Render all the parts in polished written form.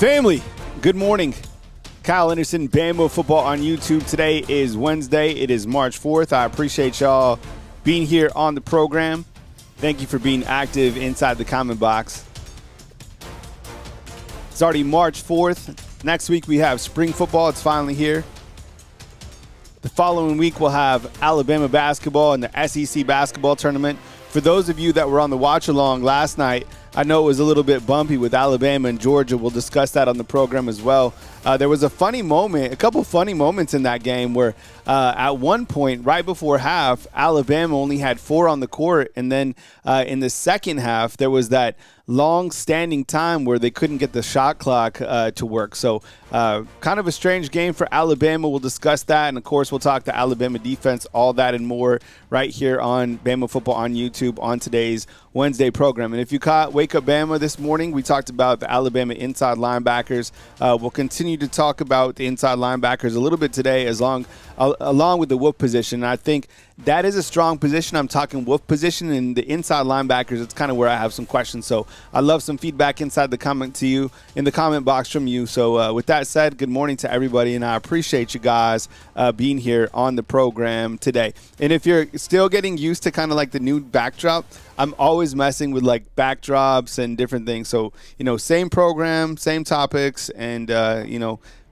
Family, good morning. Kyle Henderson, Bama Football on YouTube. Today is Wednesday. It is March 4th. I appreciate y'all being here on the program. Thank you for being active inside the comment box. It's already March 4th. Next week we have spring football. It's finally here. The following week we'll have Alabama basketball and the SEC basketball tournament. For those of you that were on the watch along last night, I know it was a little bit bumpy with Alabama and Georgia. We'll discuss that on the program as well. There was a couple funny moments in that game where at one point, right before half, Alabama only had 4 on the court. And then in the second half, there was that long-standing time where they couldn't get the shot clock to work. So kind of a strange game for Alabama. We'll discuss that. And, of course, we'll talk to Alabama defense, all that and more right here on Bama Football on YouTube on today's Wednesday program. And if you caught Wake Up Bama this morning, we talked about the Alabama inside linebackers. We'll continue to talk about the inside linebackers a little bit today along with the wolf position. And I think that is a strong position. I'm talking wolf position, and the inside linebackers, it's kind of where I have some questions. So I love some feedback in the comment box from you. So with that said, good morning to everybody, and I appreciate you guys being here on the program today. And if you're still getting used to kind of like the new backdrop, I'm always messing with like backdrops and different things. So, same program, same topics, and,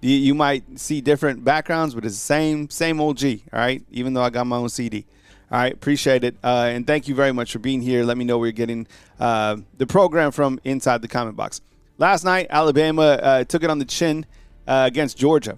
you might see different backgrounds, but it's the same old G, all right, even though I got my own CD. All right, appreciate it. And thank you very much for being here. Let me know where you're getting the program from inside the comment box. Last night, Alabama took it on the chin against Georgia.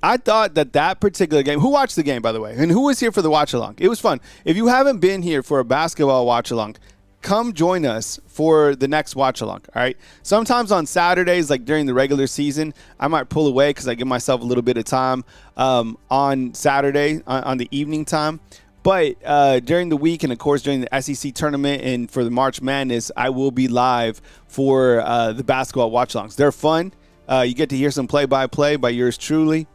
I thought that particular game – who watched the game, by the way? And who was here for the watch-along? It was fun. If you haven't been here for a basketball watch-along, come join us for the next watch-along, all right? Sometimes on Saturdays, like during the regular season, I might pull away because I give myself a little bit of time on Saturday, on the evening time. But during the week and, of course, during the SEC tournament and for the March Madness, I will be live for the basketball watch-alongs. They're fun. You get to hear some play-by-play by yours truly.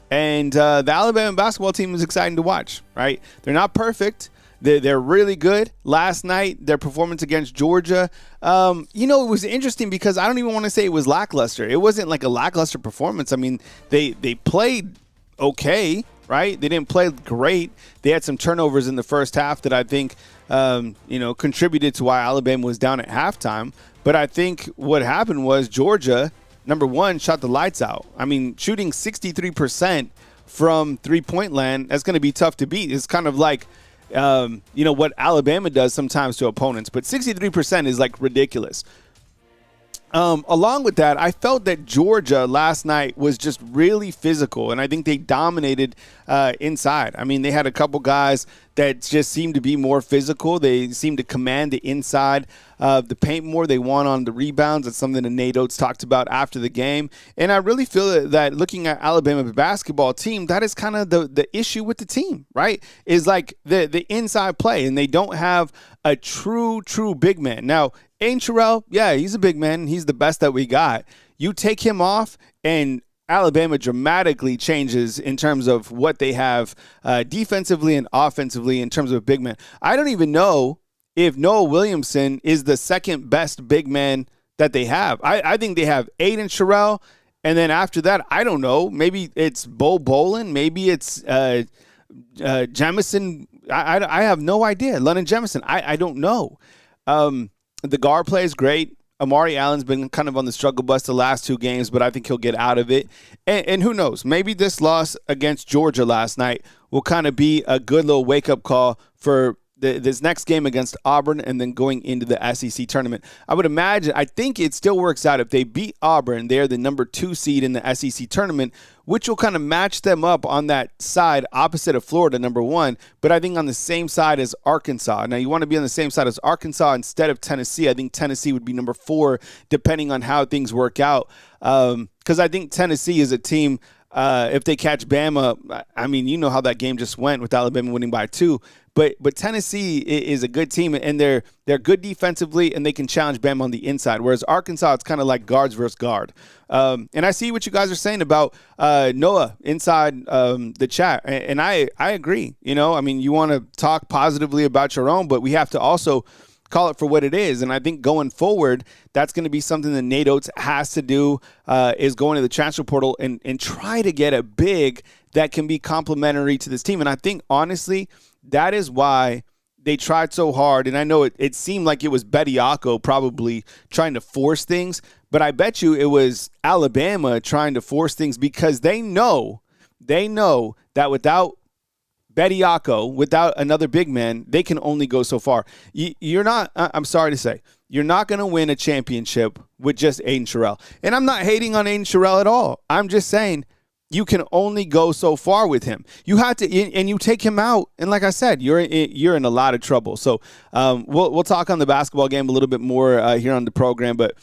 And the Alabama basketball team is exciting to watch, right? They're not perfect. They're really good. Last night, their performance against Georgia, it was interesting because I don't even want to say it was lackluster. It wasn't like a lackluster performance. I mean, they played okay, right? They didn't play great. They had some turnovers in the first half that I think, contributed to why Alabama was down at halftime. But I think what happened was Georgia, number one, shot the lights out. I mean, shooting 63% from three-point land, that's going to be tough to beat. It's kind of like, what Alabama does sometimes to opponents. But 63% is, like, ridiculous. Along with that, I felt that Georgia last night was just really physical, and I think they dominated inside. I mean, they had a couple guys that just seemed to be more physical. They seemed to command the inside of the paint more. They won on the rebounds. That's something that Nate Oates talked about after the game. And I really feel that looking at Alabama basketball team, that is kind of the issue with the team, right? Is like the inside play, and they don't have a true big man. Now, Aiden Terrell, yeah, he's a big man. He's the best that we got. You take him off, and Alabama dramatically changes in terms of what they have defensively and offensively in terms of big man. I don't even know if Noah Williamson is the second best big man that they have. I think they have Aiden Terrell, and then after that, I don't know. Maybe it's Bo Bolin. Maybe it's Jamison. I have no idea. London Jamison. I don't know. The guard play is great. Amari Allen's been kind of on the struggle bus the last 2 games, but I think he'll get out of it. And who knows? Maybe this loss against Georgia last night will kind of be a good little wake-up call for this next game against Auburn and then going into the SEC tournament. I think it still works out if they beat Auburn. They're the number 2 seed in the SEC tournament, which will kind of match them up on that side opposite of Florida, number 1, but I think on the same side as Arkansas. Now, you want to be on the same side as Arkansas instead of Tennessee. I think Tennessee would be number 4, depending on how things work out, because I think Tennessee is a team, if they catch Bama, I mean, you know how that game just went with Alabama winning by 2. But Tennessee is a good team, and they're good defensively, and they can challenge Bama on the inside. Whereas Arkansas, it's kind of like guards versus guard. And I see what you guys are saying about Noah inside the chat, and I agree. You know, I mean, you want to talk positively about your own, but we have to also call it for what it is. And I think going forward, that's going to be something that Nate Oates has to do, is go into the transfer portal and try to get a big that can be complementary to this team. And I think, honestly, that is why they tried so hard. And I know it seemed like it was Bediako probably trying to force things, but I bet you it was Alabama trying to force things because they know that without Bediako, without another big man, they can only go so far. You're not, I'm sorry to say, you're not going to win a championship with just Aiden Sherrill. And I'm not hating on Aiden Sherrill at all. I'm just saying you can only go so far with him. You have to, and you take him out, and like I said, you're in a lot of trouble. So we'll talk on the basketball game a little bit more here on the program, but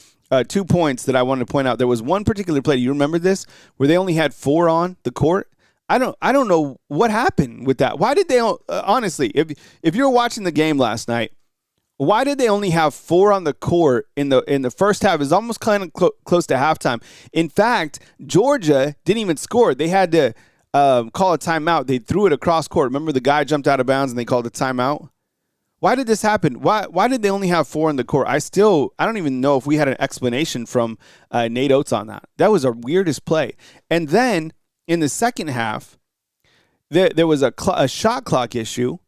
2 points that I wanted to point out. There was one particular play, do you remember this, where they only had 4 on the court? I don't know what happened with that. Why did they honestly, if you were watching the game last night, why did they only have 4 on the court in the first half? It's almost kind of close to halftime. In fact, Georgia didn't even score. They had to call a timeout. They threw it across court. Remember the guy jumped out of bounds and they called a timeout? Why did this happen? Why did they only have 4 on the court? I don't even know if we had an explanation from Nate Oates on that. That was our weirdest play. And then in the second half, there was a shot clock issue,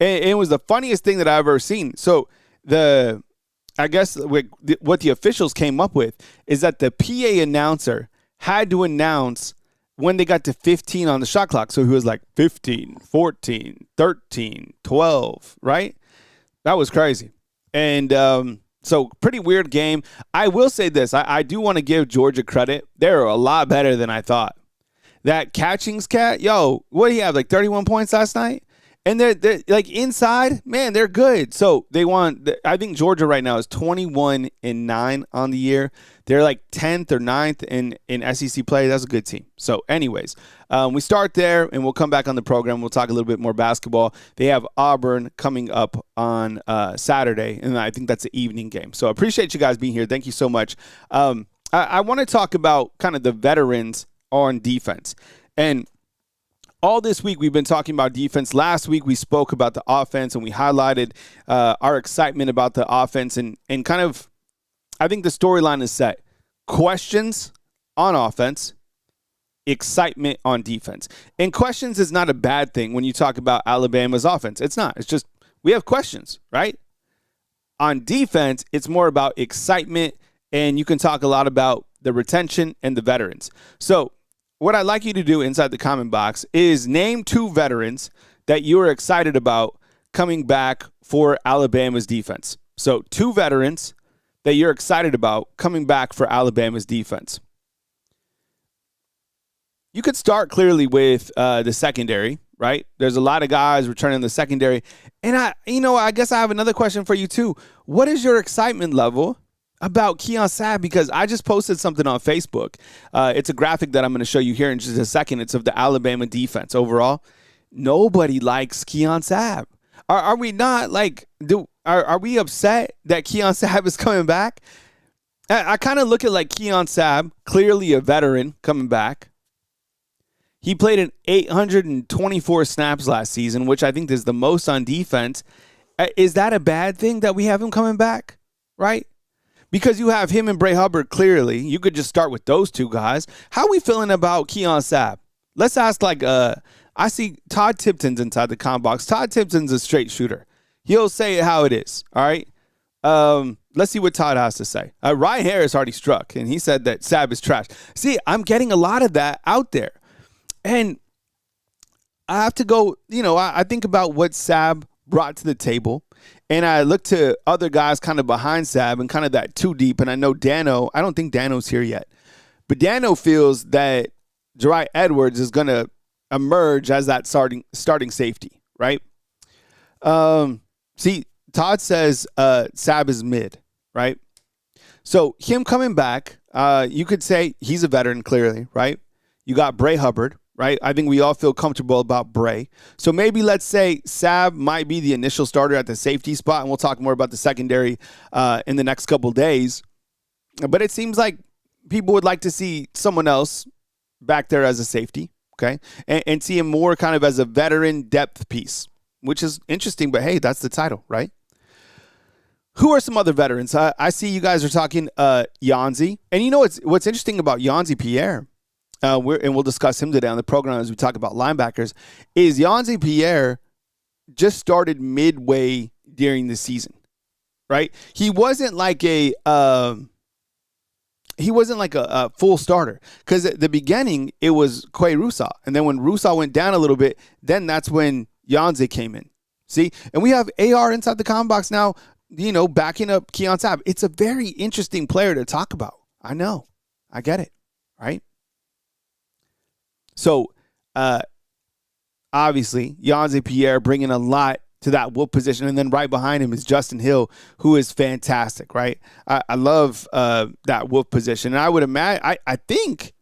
and it was the funniest thing that I've ever seen. So I guess what the officials came up with is that the PA announcer had to announce when they got to 15 on the shot clock. So he was like 15, 14, 13, 12, right? That was crazy. And so pretty weird game. I will say this. I do want to give Georgia credit. They're a lot better than I thought. That Catchings cat, what do you have, like 31 points last night? And they're like inside, man, they're good. So I think Georgia right now is 21-9 on the year. They're like 10th or 9th in SEC play. That's a good team. So anyways, we start there and we'll come back on the program. We'll talk a little bit more basketball. They have Auburn coming up on Saturday, and I think that's an evening game. So I appreciate you guys being here. Thank you so much. I want to talk about kind of the veterans on defense. And all this week we've been talking about defense. Last week we spoke about the offense and we highlighted our excitement about the offense and kind of, I think the storyline is set. Questions on offense, excitement on defense. And questions is not a bad thing when you talk about Alabama's offense. It's not. It's just we have questions, right? On defense, it's more about excitement, and you can talk a lot about the retention and the veterans. So what I'd like you to do inside the comment box is name 2 veterans that you are excited about coming back for Alabama's defense. So 2 veterans that you're excited about coming back for Alabama's defense. You could start clearly with the secondary, right? There's a lot of guys returning the secondary. And I guess I have another question for you too. What is your excitement level about Keon Sabb? Because I just posted something on Facebook. It's a graphic that I'm going to show you here in just a second. It's of the Alabama defense overall. Nobody likes Keon Sabb. Are we not like, are we upset that Keon Sabb is coming back? I kind of look at like Keon Sabb, clearly a veteran coming back. He played in 824 snaps last season, which I think is the most on defense. Is that a bad thing that we have him coming back, right? Because you have him and Bray Hubbard clearly. You could just start with those 2 guys. How are we feeling about Keon Sabb? Let's ask I see Todd Tipton's inside the comment box. Todd Tipton's a straight shooter. He'll say it how it is, all right? Let's see what Todd has to say. Ryan Harris already struck, and he said that Sabb is trash. See, I'm getting a lot of that out there. And I have to go, I think about what Sabb brought to the table, and I look to other guys kind of behind Sabb and kind of that 2 deep, and I know Dano, I don't think Dano's here yet, but Dano feels that Jeriah Edwards is going to emerge as that starting safety, right? See, Todd says Sabb is mid, right? So him coming back, you could say he's a veteran clearly, right? You got Bray Hubbard, right? I think we all feel comfortable about Bray. So maybe let's say Sabb might be the initial starter at the safety spot, and we'll talk more about the secondary in the next couple days. But it seems like people would like to see someone else back there as a safety, okay? And see him more kind of as a veteran depth piece, which is interesting, but hey, that's the title, right? Who are some other veterans? I see you guys are talking Yanzi. And you know what's interesting about Yanzi Pierre, and we'll discuss him today on the program as we talk about linebackers, is Yanzi Pierre just started midway during the season, right? He wasn't like a full starter, because at the beginning it was Quay Rusa, and then when Rusa went down a little bit, then that's when Yanzi came in. See, and we have AR inside the comment box now, backing up Keon Sabb. It's a very interesting player to talk about. I know. I get it. Right? So, obviously, Yanzi Pierre bringing a lot to that wolf position. And then right behind him is Justin Hill, who is fantastic, right? I love that wolf position. And I would imagine, I think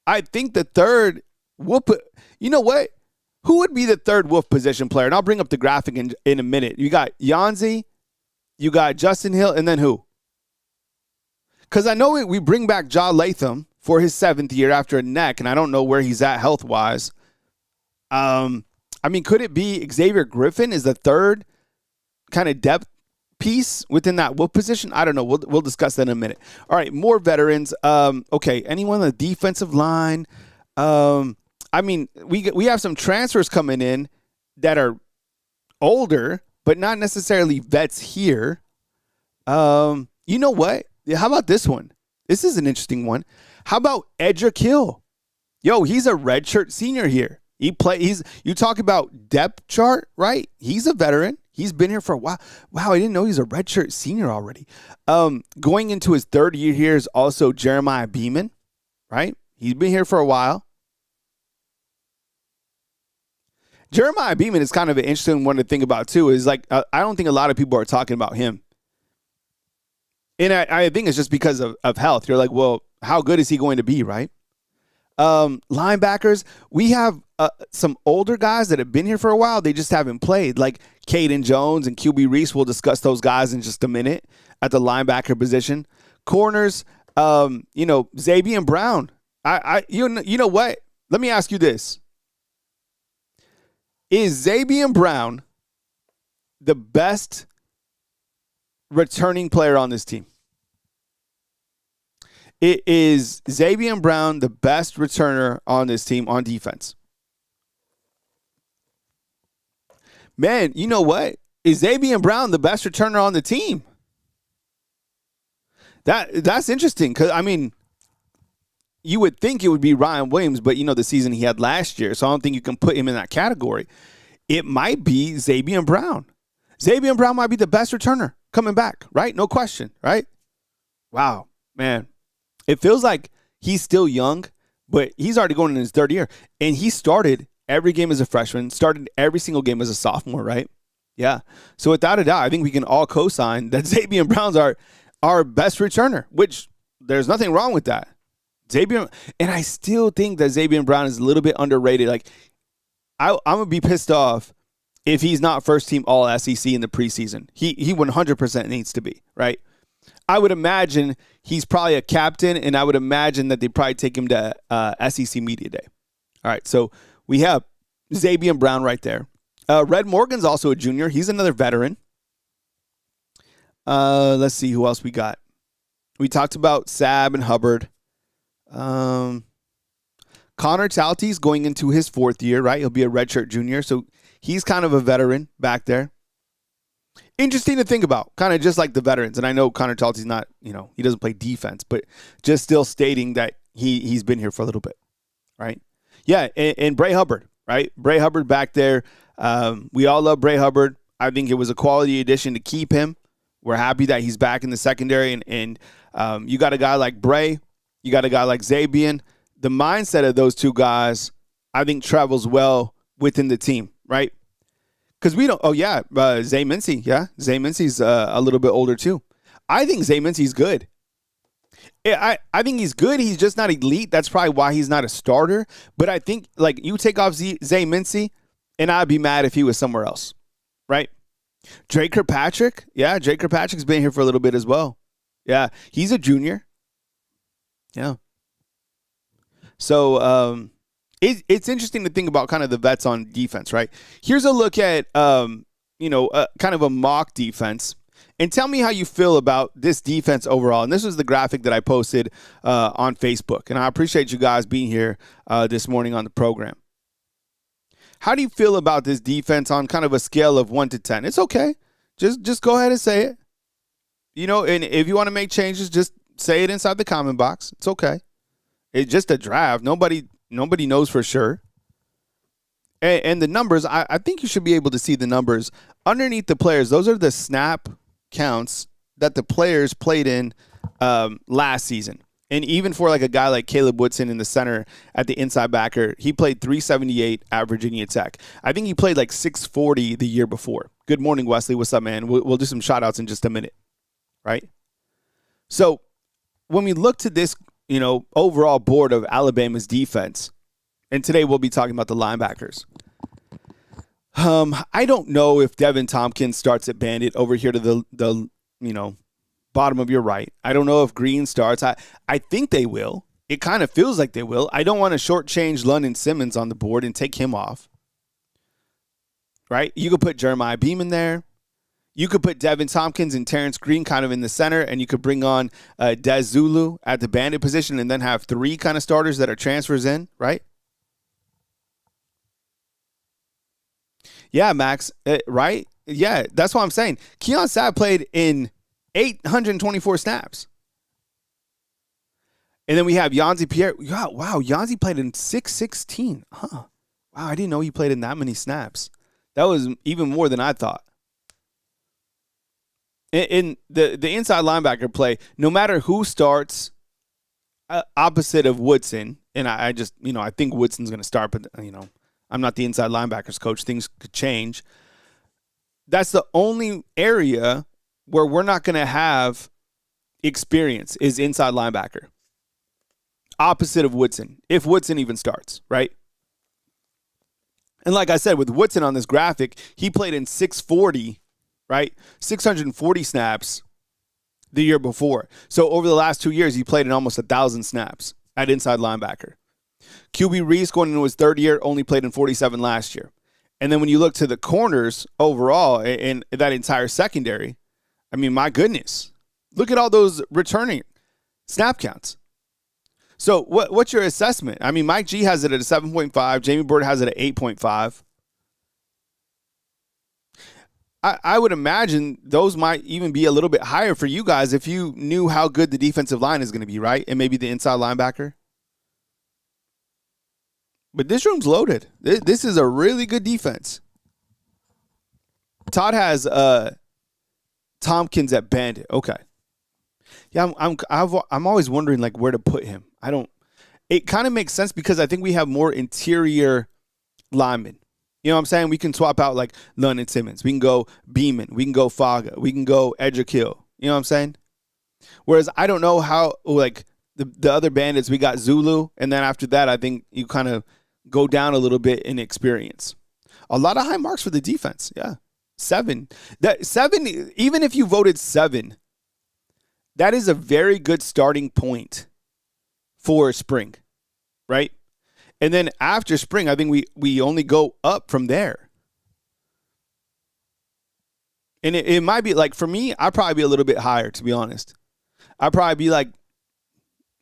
the third wolf, you know what? Who would be the third wolf position player? And I'll bring up the graphic in a minute. You got Yanzi, you got Justin Hill, and then who? Because I know we bring back Ja Latham for his 7th year after a neck, and I don't know where he's at health-wise. Could it be Xavier Griffin is the third kind of depth piece within that wolf position? I don't know. We'll discuss that in a minute. All right, more veterans. Okay, anyone on the defensive line? We have some transfers coming in that are older, but not necessarily vets here. You know what? How about this one? This is an interesting one. How about Edric Hill? Yo, he's a redshirt senior here. You talk about depth chart, right? He's a veteran. He's been here for a while. Wow, I didn't know he's a redshirt senior already. Going into his 3rd year here is also Jeremiah Beeman, right? He's been here for a while. Jeremiah Beeman is kind of an interesting one to think about, too. Is I don't think a lot of people are talking about him. And I think it's just because of health. You're like, well, how good is he going to be, right? Linebackers, we have some older guys that have been here for a while. They just haven't played, like Caden Jones and QB Reese. We'll discuss those guys in just a minute at the linebacker position. Corners, Xavier Brown. You know what? Let me ask you this. Is Xavier Brown the best returning player on this team? It is Xavier Brown the best returner on this team on defense? Man, you know what? Is Xavier Brown the best returner on the team? That's interesting, because, you would think it would be Ryan Williams, but the season he had last year, so I don't think you can put him in that category. It might be Xavier Brown. Xavier Brown might be the best returner coming back, right? No question, right? Wow, man. It feels like he's still young, but he's already going in his 3rd year. And he started every game as a freshman, started every single game as a sophomore, right? Yeah. So without a doubt, I think we can all co-sign that Xavier Brown's our best returner, which there's nothing wrong with that. And I still think that Xavier Brown is a little bit underrated. Like, I'm going to be pissed off if he's not first team all SEC in the preseason. He 100% needs to be, right? I would imagine he's probably a captain, and I would imagine that they probably take him to SEC Media Day. All right, so we have Xavier Brown right there. Red Morgan's also a junior. He's another veteran. Let's see who else we got. We talked about Sabb and Hubbard. Connor Talty's going into his 4th year, right? He'll be a redshirt junior, so he's kind of a veteran back there. Interesting to think about, kind of just like the veterans. And I know Connor Talty's not, he doesn't play defense, but just still stating that he's been here for a little bit, right? Yeah, and Bray Hubbard, right? Bray Hubbard back there. We all love Bray Hubbard. I think it was a quality addition to keep him. We're happy that he's back in the secondary. And you got a guy like Bray. You got a guy like Zabian. The mindset of those two guys, I think, travels well within the team, right? Because we don't, Zay Mincy, yeah. Zay Mincy's a little bit older too. I think Zay Mincy's good. I think he's good. He's just not elite. That's probably why he's not a starter. But I think, like, you take off Zay Mincy, and I'd be mad if he was somewhere else, right? Drake Kirkpatrick, yeah, Drake Kirkpatrick's been here for a little bit as well. Yeah, he's a junior. Yeah. So it's interesting to think about kind of the vets on defense, right? Here's a look at, kind of a mock defense. And tell me how you feel about this defense overall. And this was the graphic that I posted on Facebook. And I appreciate you guys being here this morning on the program. How do you feel about this defense on kind of a scale of 1 to 10? It's okay. Just go ahead and say it. And if you want to make changes, just say it inside the comment box. It's okay. It's just a draft. Nobody knows for sure. And the numbers, I think you should be able to see the numbers underneath the players. Those are the snap counts that the players played in last season. And even for like a guy like Caleb Woodson in the center at the inside backer, he played 378 at Virginia Tech. I think he played like 640 the year before. Good morning, Wesley. What's up, man? We'll do some shout-outs in just a minute, right? So when we look to this, overall board of Alabama's defense, and today we'll be talking about the linebackers. I don't know if Devin Tompkins starts at Bandit over here to the bottom of your right. I don't know if Green starts. I think they will. It kind of feels like they will. I don't want to shortchange London Simmons on the board and take him off. Right? You could put Jeremiah Beaman there. You could put Devin Tompkins and Terrence Green kind of in the center, and you could bring on Des Zulu at the Bandit position and then have 3 kind of starters that are transfers in, right? Yeah, Max, right? Yeah, that's what I'm saying. Keon Sabb played in 824 snaps. And then we have Yanzi Pierre. Wow, Yanzi played in 616. Huh. Wow, I didn't know he played in that many snaps. That was even more than I thought. In the inside linebacker play, no matter who starts opposite of Woodson, and I just, I think Woodson's going to start, but, I'm not the inside linebackers coach. Things could change. That's the only area where we're not going to have experience is inside linebacker. Opposite of Woodson, if Woodson even starts, right? And like I said, with Woodson on this graphic, he played in 640, right? 640 snaps the year before. So over the last 2 years, he played in almost 1,000 snaps at inside linebacker. QB Reese going into his third year only played in 47 last year. And then when you look to the corners overall in that entire secondary, I mean, my goodness, look at all those returning snap counts. So what's your assessment? I mean, Mike G has it at a 7.5. Jamie Bird has it at 8.5. I would imagine those might even be a little bit higher for you guys if you knew how good the defensive line is going to be, right? And maybe the inside linebacker. But this room's loaded. This is a really good defense. Todd has Tompkins at Bandit. Okay. Yeah, I'm always wondering like where to put him. It kind of makes sense because I think we have more interior linemen. You know what I'm saying? We can swap out like London Simmons. We can go Beeman. We can go Faga. We can go Edgerkill. You know what I'm saying? Whereas I don't know how like the other Bandits, we got Zulu, and then after that, I think you kind of go down a little bit in experience. A lot of high marks for the defense. Yeah. 7. Even if you voted 7, that is a very good starting point for spring, right? And then after spring, I think we only go up from there. And it might be like, for me, I'd probably be a little bit higher, to be honest. I'd probably be like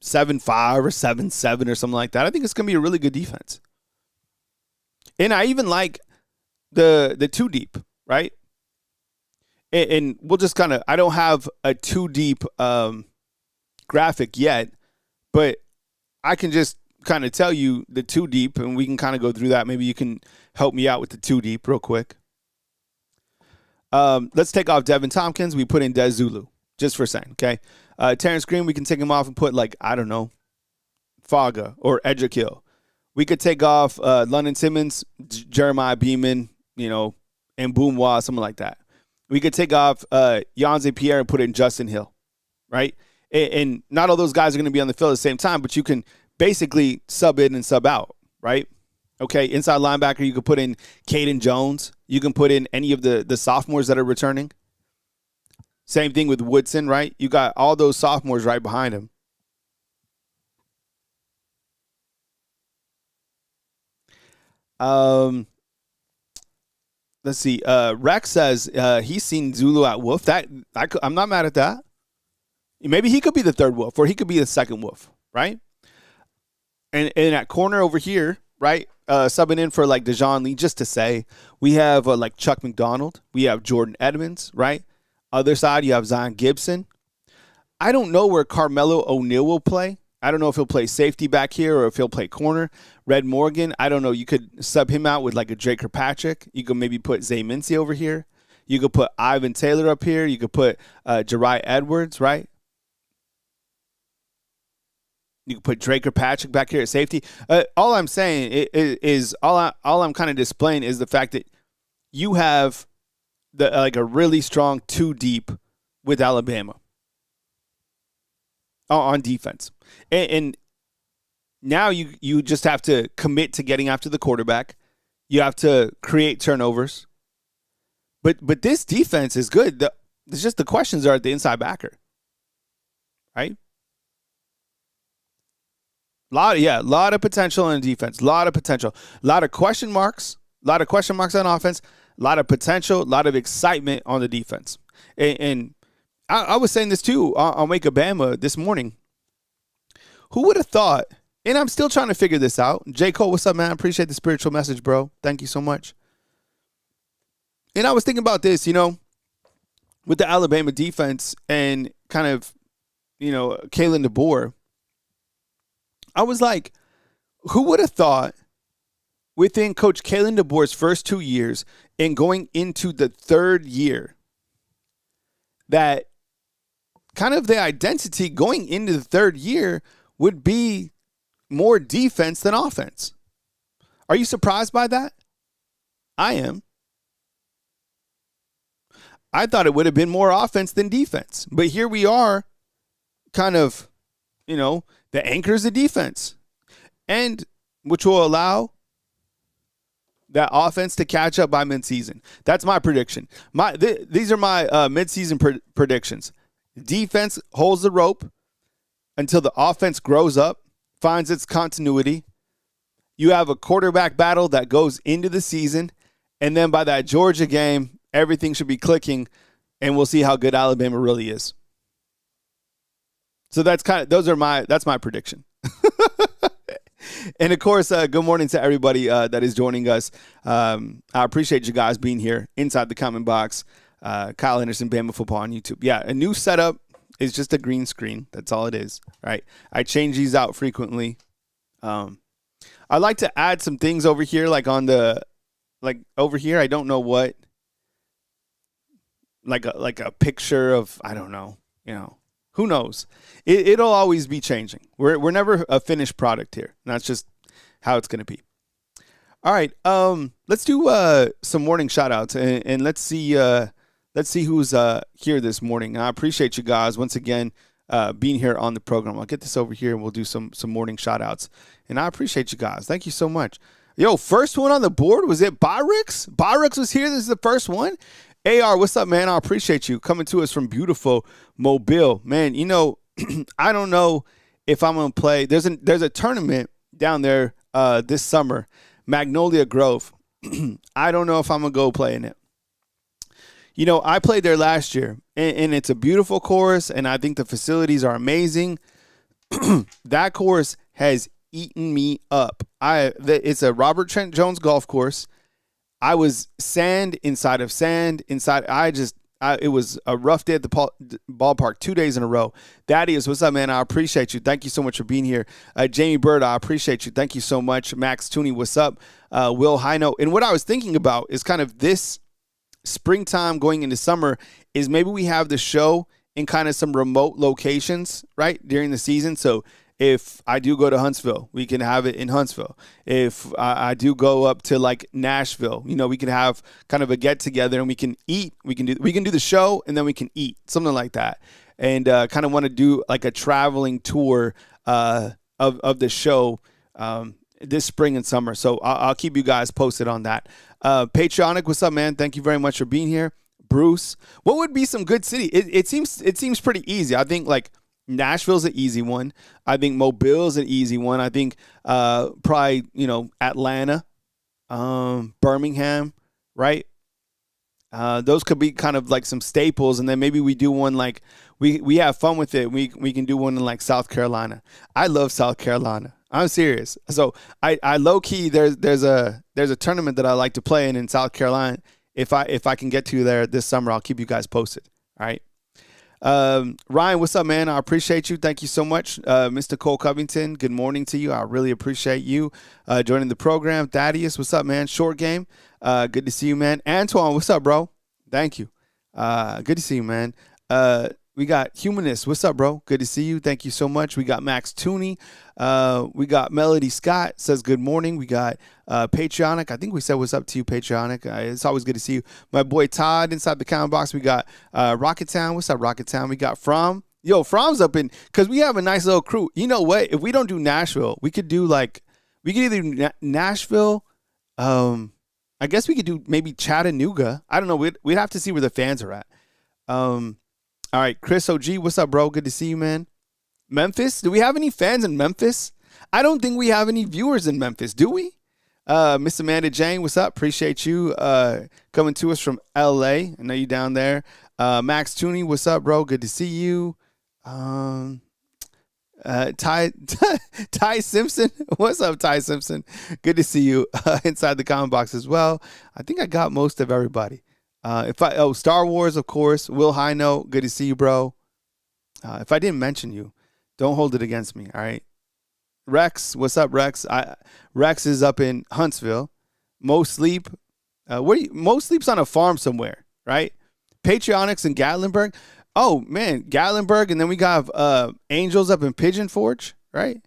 7.5 or 7.7 or something like that. I think it's going to be a really good defense. And I even like the 2 deep, right? And we'll just kind of, I don't have a 2 deep graphic yet, but I can just kind of tell you the 2 deep, and we can kind of go through that. Maybe you can help me out with the 2 deep real quick. Let's take off Devin Tompkins. We put in Des Zulu, just for a second, okay? Terrence Green, we can take him off and put, like, I don't know, Faga or Edgerkill. We could take off London Simmons, Jeremiah Beeman, and Boomwa, something like that. We could take off Yanzi Pierre and put in Justin Hill, right? And not all those guys are going to be on the field at the same time, but you can basically sub in and sub out, right? Okay, inside linebacker, you could put in Caden Jones. You can put in any of the sophomores that are returning. Same thing with Woodson, right? You got all those sophomores right behind him. let's see. Rex says he's seen Zulu at Wolf. I'm not mad at that. Maybe he could be the third Wolf, or he could be the second Wolf, right? And at corner over here, right, subbing in for like Dejon Lee, just to say, we have like Chuck McDonald. We have Jordan Edmonds, right? Other side, you have Zion Gibson. I don't know where Carmelo O'Neal will play. I don't know if he'll play safety back here or if he'll play corner. Red Morgan, I don't know. You could sub him out with like a Drake Kirkpatrick. You could maybe put Zay Mincy over here. You could put Ivan Taylor up here. You could put Jariah Edwards, right? You can put Drake Kirkpatrick back here at safety. All I'm saying is all I'm kind of displaying is the fact that you have like a really strong two deep with Alabama on defense, and now you just have to commit to getting after the quarterback. You have to create turnovers, but this defense is good. It's just the questions are at the inside backer, right? A lot of potential on defense. A lot of potential. A lot of question marks. A lot of question marks on offense. A lot of potential. A lot of excitement on the defense. And I was saying this too on Wake Up Bama this morning. Who would have thought? And I'm still trying to figure this out. J. Cole, what's up, man? I appreciate the spiritual message, bro. Thank you so much. And I was thinking about this, with the Alabama defense and kind of, Kalen DeBoer. I was like, who would have thought within Coach Kalen DeBoer's first 2 years and going into the third year that kind of the identity going into the third year would be more defense than offense? Are you surprised by that? I am. I thought it would have been more offense than defense. But here we are kind of, the anchor is the defense, and which will allow that offense to catch up by midseason. That's my prediction. These are my midseason predictions. Defense holds the rope until the offense grows up, finds its continuity. You have a quarterback battle that goes into the season, and then by that Georgia game, everything should be clicking, and we'll see how good Alabama really is. So that's my prediction. And of course, good morning to everybody that is joining us. I appreciate you guys being here inside the comment box. Kyle Henderson, Bama Football on YouTube. Yeah, a new setup is just a green screen. That's all it is, right? I change these out frequently. I like to add some things over here, like over here. I don't know what, like a picture of, I don't know, who knows? It'll always be changing. We're never a finished product here. And that's just how it's going to be. All right, let's do some morning shout-outs, and let's see who's here this morning. I appreciate you guys once again being here on the program. I'll get this over here, and we'll do some morning shout-outs. And I appreciate you guys. Thank you so much. Yo, first one on the board, was it Byrix? Byrix was here. This is the first one. AR, what's up, man? I appreciate you coming to us from beautiful Mobile. Man, I don't know if I'm going to play. There's a tournament down there this summer, Magnolia Grove. I don't know if I'm going to go play in it. I played there last year, and it's a beautiful course, and I think the facilities are amazing. That course has eaten me up. It's a Robert Trent Jones golf course. I was sand inside of sand inside. It was a rough day at the ballpark 2 days in a row. Thaddeus, what's up, man? I appreciate you. Thank you so much for being here. Jamie Bird, I appreciate you. Thank you so much. Max Tooney, what's up? Will Hino. And what I was thinking about is kind of this springtime going into summer is maybe we have the show in kind of some remote locations, right, during the season. So if I do go to Huntsville, we can have it in Huntsville. If I do go up to like Nashville, we can have kind of a get together and we can eat. We can do the show and then we can eat, something like that. And kind of want to do like a traveling tour of the show this spring and summer. So I'll keep you guys posted on that. Patriotic, what's up, man? Thank you very much for being here. Bruce, what would be some good city? It seems pretty easy. I think like Nashville's an easy one. I think Mobile's an easy one. I think probably, Atlanta, Birmingham, right? Those could be kind of like some staples, and then maybe we do one like we have fun with it. We can do one in like South Carolina. I love South Carolina. I'm serious. So I low key there's a tournament that I like to play in South Carolina. If I can get to there this summer, I'll keep you guys posted. All right. Ryan, what's up, man? I appreciate you. Thank you so much. Mr. Cole Covington, good morning to you. I really appreciate you joining the program. Thaddeus, what's up, man? Short game. Good to see you, man. Antoine, what's up, bro? Thank you. Good to see you, man. We got Humanist. What's up, bro? Good to see you. Thank you so much. We got Max Tooney. We got Melody Scott says good morning. We got Patreonic. I think we said what's up to you, Patreonic. It's always good to see you. My boy Todd inside the comment box. We got Rocket Town. What's up, Rocket Town? We got From. Yo, From's up in, because we have a nice little crew. You know what? If we don't do Nashville, we could do like, we could either do Nashville. I guess we could do maybe Chattanooga. I don't know. We'd have to see where the fans are at. All right, Chris OG, what's up, bro? Good to see you, man. Memphis, do we have any fans in Memphis? I don't think we have any viewers in Memphis, do we? Miss Amanda Jane, what's up? Appreciate you coming to us from LA. I know you down there. Max Tooney, what's up, bro? Good to see you. Ty Simpson, what's up, Ty Simpson? Good to see you inside the comment box as well. I think I got most of everybody. Star Wars, of course. Will Hino, good to see you, bro. If I didn't mention you, don't hold it against me, all right? Rex, what's up, Rex? Rex is up in Huntsville. Mo Sleep, Mo Sleep's on a farm somewhere, right? Patrionics in Gatlinburg. Oh, man, Gatlinburg, and then we got Angels up in Pigeon Forge, right?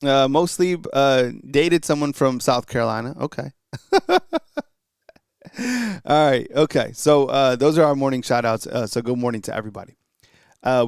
Mo Sleep dated someone from South Carolina. Okay. All right. Okay. So those are our morning shout outs. So good morning to everybody.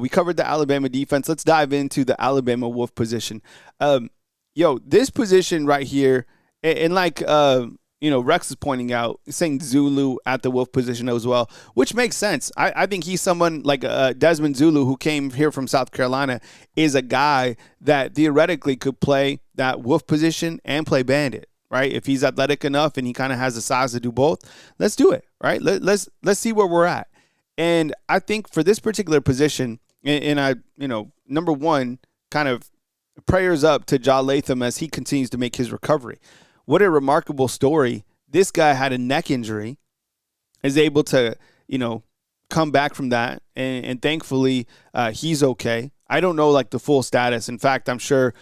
We covered the Alabama defense. Let's dive into the Alabama Wolf position. This position right here, and like, Rex is pointing out, saying Zulu at the Wolf position as well, which makes sense. I think he's someone like Desmond Zulu, who came here from South Carolina, is a guy that theoretically could play that Wolf position and play Bandit. Right? If he's athletic enough and he kind of has the size to do both, let's do it. Right? Let's see where we're at. And I think for this particular position, and number one, kind of prayers up to Ja Latham as he continues to make his recovery. What a remarkable story. This guy had a neck injury, is able to, come back from that. And thankfully, he's okay. I don't know like the full status. In fact, I'm sure,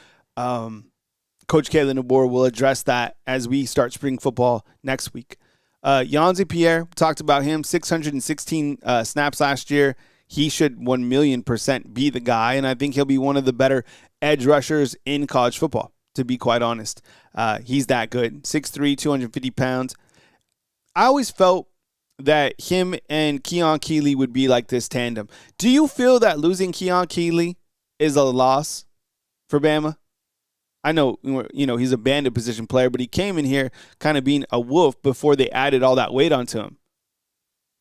Coach Kalen DeBoer will address that as we start spring football next week. Yanzi Pierre, talked about him, 616 snaps last year. He should 1,000,000% be the guy, and I think he'll be one of the better edge rushers in college football, to be quite honest. He's that good. 6'3", 250 pounds. I always felt that him and Keon Keeley would be like this tandem. Do you feel that losing Keon Keeley is a loss for Bama? I know, he's a bandit position player, but he came in here kind of being a wolf before they added all that weight onto him.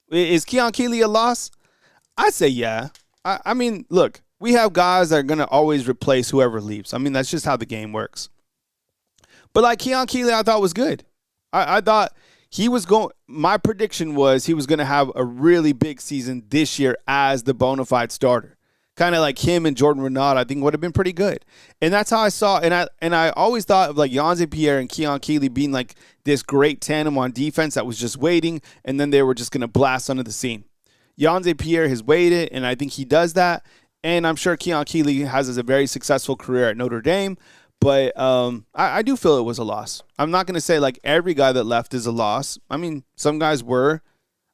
Is Keon Keeley a loss? I'd say yeah. I mean, look, we have guys that are going to always replace whoever leaves. I mean, that's just how the game works. But like Keon Keeley, I thought was good. I thought he was going – my prediction was he was going to have a really big season this year as the bona fide starter. Kind of like him and Jordan Renaud, I think would have been pretty good. And that's how I saw, and I always thought of like Yanzi Pierre and Keon Keeley being like this great tandem on defense that was just waiting, and then they were just going to blast onto the scene. Yanzi Pierre has waited, and I think he does that. And I'm sure Keon Keeley has a very successful career at Notre Dame, but I do feel it was a loss. I'm not going to say like every guy that left is a loss. I mean, some guys were.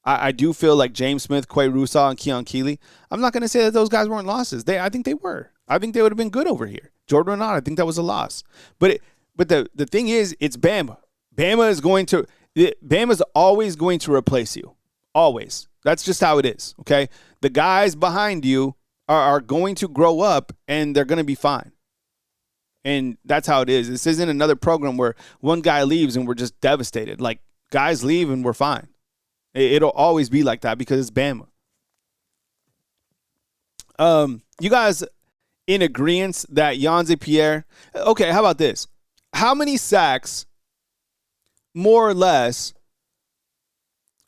I do feel like James Smith, Quay Russaw, and Keon Keeley. I'm not going to say that those guys weren't losses. I think they were. I think they would have been good over here. Jordan Renaud, I think that was a loss. But the thing is, it's Bama. Bama's always going to replace you. Always. That's just how it is, okay? The guys behind you are going to grow up, and they're going to be fine. And that's how it is. This isn't another program where one guy leaves and we're just devastated. Like, guys leave and we're fine. It'll always be like that because it's Bama. You guys in agreement that Yanzi Pierre... Okay, how about this? How many sacks, more or less,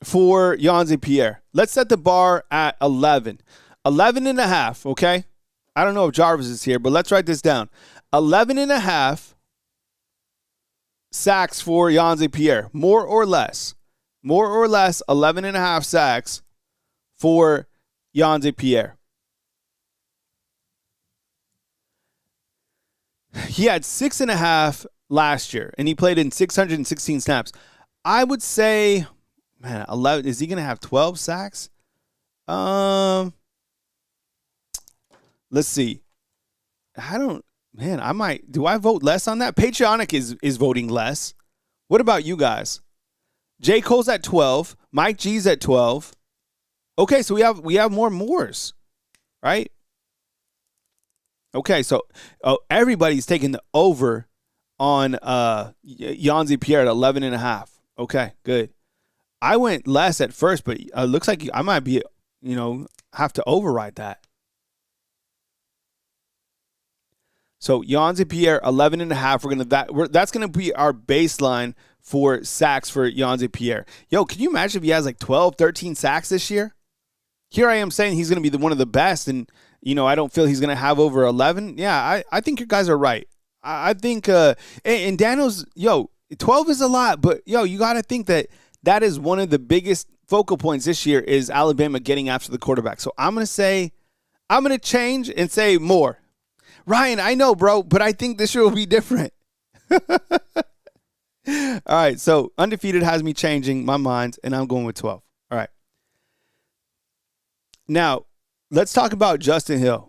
for Yanzi Pierre. Let's set the bar at 11. 11 and a half, okay? I don't know if Jarvis is here, but let's write this down. 11 and a half sacks for Yanzi Pierre. More or less. More or less 11 and a half sacks for Yanzi Pierre. He had 6.5 last year, and he played in 616 snaps. I would say, man, 11. Is he going to have 12 sacks? Let's see. I might. Do I vote less on that? Patriotic is voting less. What about you guys? J. Cole's at 12. Mike G's at 12. Okay, so we have more Moores, right? Okay, so everybody's taking the over on Yanzi Pierre at 11 and a half. Okay, good. I went less at first, but it looks like I might be, have to override that. So Yanzi Pierre, 11 and a half. That's gonna be our baseline for sacks for Yanzi Pierre. Yo, can you imagine if he has like 12, 13 sacks this year? Here I am saying he's gonna be one of the best, and I don't feel he's gonna have over 11. Yeah, I think you guys are right. I think and Daniel's 12 is a lot, but you got to think that is one of the biggest focal points this year is Alabama getting after the quarterback. So I'm going to change and say more. Ryan, I know, bro, but I think this year will be different. All right, so undefeated has me changing my mind, and I'm going with 12. All right. Now, let's talk about Justin Hill.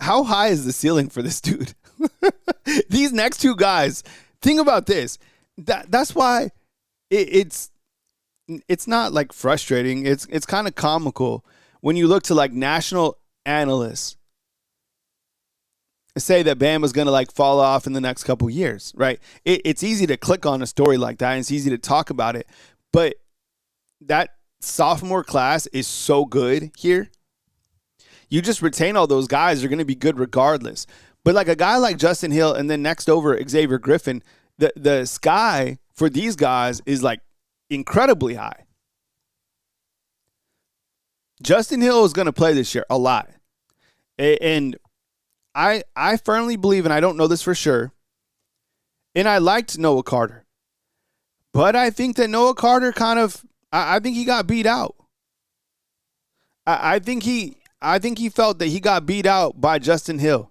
How high is the ceiling for this dude? These next two guys, think about this. That's why it's not like frustrating. It's kind of comical when you look to like national analysts say that Bama's going to like fall off in the next couple years, right? It's easy to click on a story like that, and it's easy to talk about it. But that sophomore class is so good here. You just retain all those guys, they're going to be good regardless. But like a guy like Justin Hill and then next over Xavier Griffin, the sky for these guys is like incredibly high. Justin Hill is going to play this year a lot. And I firmly believe, and I don't know this for sure, and I liked Noah Carter. But I think that Noah Carter I think he got beat out. I think he felt that he got beat out by Justin Hill.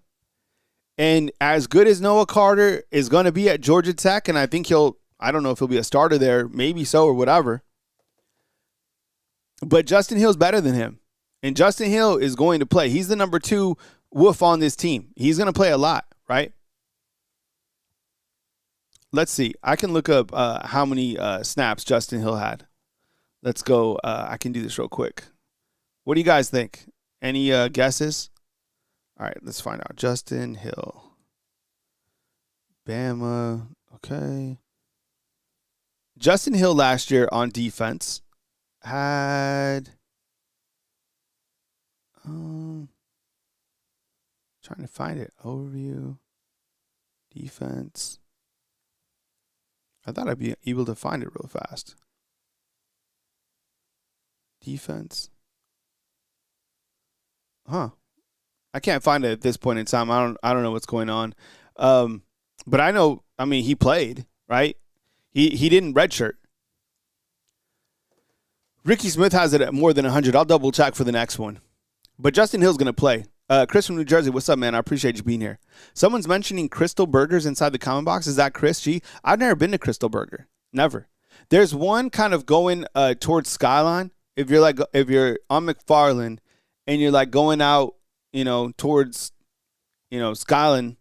And as good as Noah Carter is going to be at Georgia Tech, and I think I don't know if he'll be a starter there, maybe so or whatever. But Justin Hill's better than him. And Justin Hill is going to play. He's the number 2 wolf on this team. He's going to play a lot, right? Let's see. I can look up how many snaps Justin Hill had. Let's go. I can do this real quick. What do you guys think? Any guesses? All right, let's find out. Justin Hill. Bama. Okay. Justin Hill last year on defense had trying to find it. Overview. Defense. I thought I'd be able to find it real fast. Defense. Huh. I can't find it at this point in time. I don't know what's going on. But I know, he played, right? He didn't redshirt. Ricky Smith has it at more than 100. I'll double check for the next one. But Justin Hill's going to play. Chris from New Jersey, what's up, man? I appreciate you being here. Someone's mentioning Crystal Burgers inside the comment box. Is that Chris G? I've never been to Crystal Burger. Never. There's one kind of going towards Skyline. If you're on McFarland and you're like going out, towards, Skyline,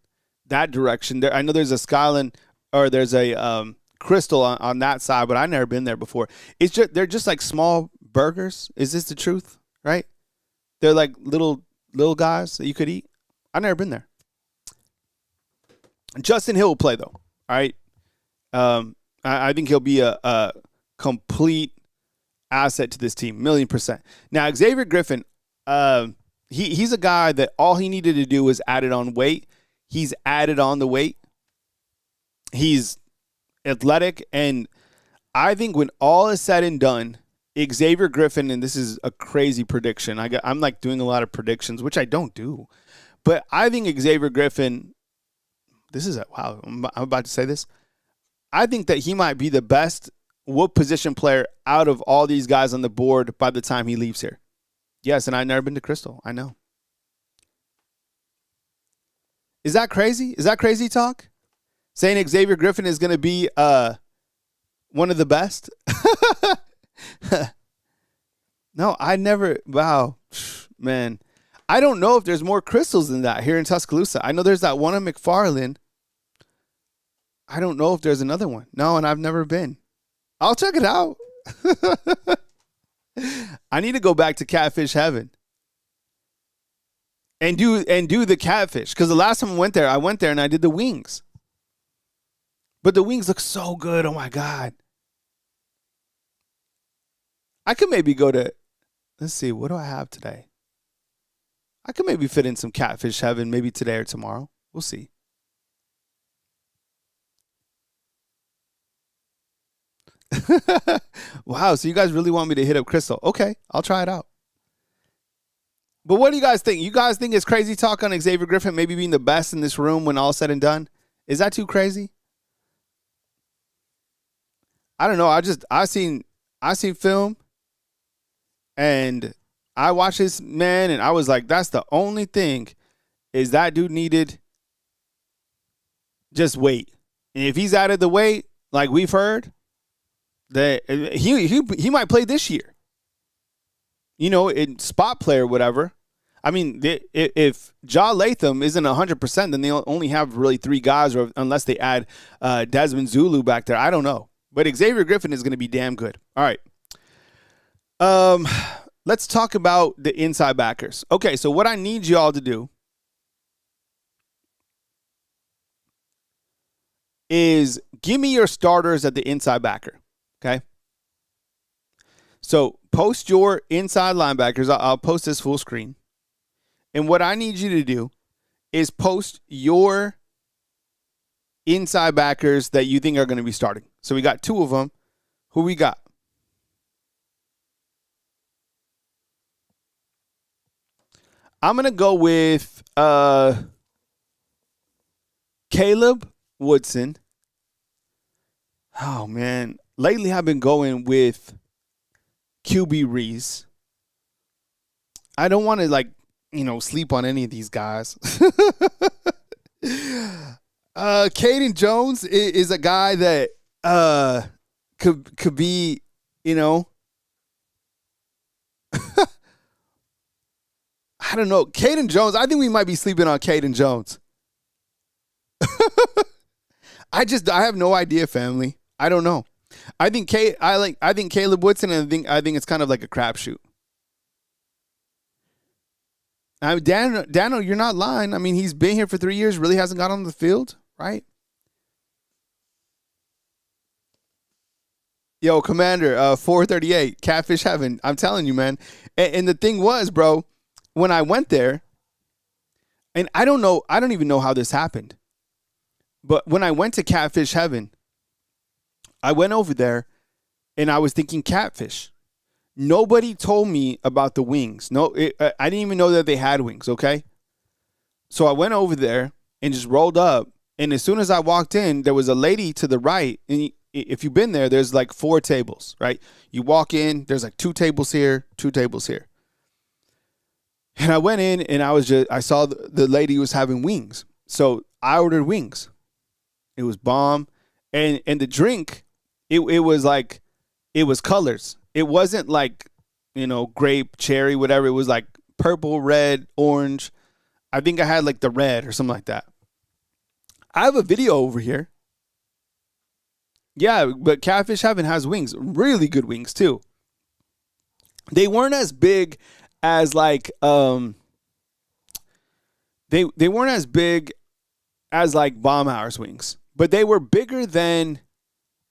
that direction. I know there's a Skyline or there's a Crystal on that side, but I've never been there before. They're just like small burgers. Is this the truth? Right? They're like little guys that you could eat. I've never been there. Justin Hill will play though. All right. I think he'll be a complete asset to this team, 1,000,000%. Now Xavier Griffin, he's a guy that all he needed to do was add it on weight. He's added on the weight. He's athletic, and I think when all is said and done, Xavier Griffin, and this is a crazy prediction. I'm like doing a lot of predictions, which I don't do. But I think Xavier Griffin, wow, I'm about to say this. I think that he might be the best whoop position player out of all these guys on the board by the time he leaves here. Yes, and I've never been to Crystal. I know. Is that crazy? Is that crazy talk? Saying Xavier Griffin is going to be one of the best? No, I never. Wow, man. I don't know if there's more crystals than that here in Tuscaloosa. I know there's that one in McFarland. I don't know if there's another one. No, and I've never been. I'll check it out. I need to go back to Catfish Heaven and do the catfish, because the last time I went there and I did the wings. But the wings look so good. Oh my God. I could maybe go to, let's see, what do I have today? I could maybe fit in some Catfish Heaven maybe today or tomorrow. We'll see. Wow, so you guys really want me to hit up Crystal? Okay, I'll try it out. But what do you guys think? You guys think it's crazy talk on Xavier Griffin maybe being the best in this room when all said and done? Is that too crazy? I don't know. I seen film, and I watched this man, and I was like, that's the only thing is that dude needed just weight. And if he's added the weight, like we've heard, that he might play this year. You know, in spot play or whatever. I mean, if Ja Latham isn't 100%, then they only have really 3 guys, or unless they add Desmond Zulu back there. I don't know. But Xavier Griffin is going to be damn good. All right. Let's talk about the inside backers. Okay, so what I need you all to do is give me your starters at the inside backer. Okay? So post your inside linebackers. I'll post this full screen. And what I need you to do is post your inside backers that you think are going to be starting. So we got 2 of them. Who we got? I'm going to go with Caleb Woodson. Oh, man. Lately, I've been going with QB Reese. I don't want to, sleep on any of these guys. Caden Jones is a guy that could be, I don't know. Caden Jones, I think we might be sleeping on Caden Jones. I have no idea, family. I don't know. I think Caleb Woodson, and I think it's kind of like a crapshoot. Daniel, you're not lying. I mean, he's been here for 3 years, really hasn't got on the field, right? Yo, Commander, 438, Catfish Heaven. I'm telling you, man. And the thing was, bro, when I went there, and I don't even know how this happened, but when I went to Catfish Heaven, I went over there, and I was thinking catfish. Nobody told me about the wings. I didn't even know that they had wings, okay? So I went over there and just rolled up, and as soon as I walked in, there was a lady to the right, and if you've been there, there's like 4 tables, right? You walk in, there's like 2 tables here, 2 tables here. And I went in, and I saw the lady was having wings. So I ordered wings. It was bomb. And the drink, it was colors. It wasn't like, grape, cherry, whatever. It was like purple, red, orange. I think I had like the red or something like that. I have a video over here. Yeah, but Catfish Heaven has wings. Really good wings, too. They weren't as big as like they weren't as big as like Baumhauer's wings, but they were bigger than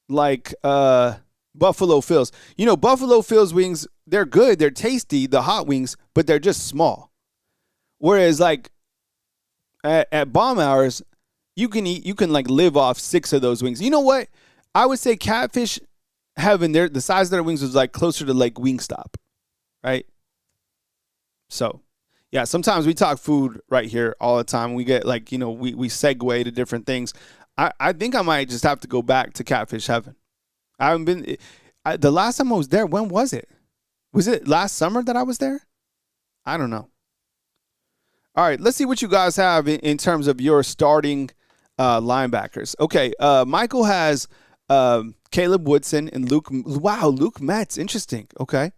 like Buffalo Phil's. Buffalo Phil's wings, they're good, they're tasty, the hot wings, but they're just small. Whereas like at Baumhauer's, you can like live off 6 of those wings. You know what? I would say Catfish Heaven, the size of their wings was like closer to like Wingstop, right? So, yeah, sometimes we talk food right here all the time. We get like, we segue to different things. I think I might just have to go back to Catfish Heaven. I haven't been. The last time I was there, when was it? Was it last summer that I was there? I don't know. All right, let's see what you guys have in terms of your starting linebackers. Okay, Michael has Caleb Woodson and Luke. Wow, Luke Metz. Interesting. Okay.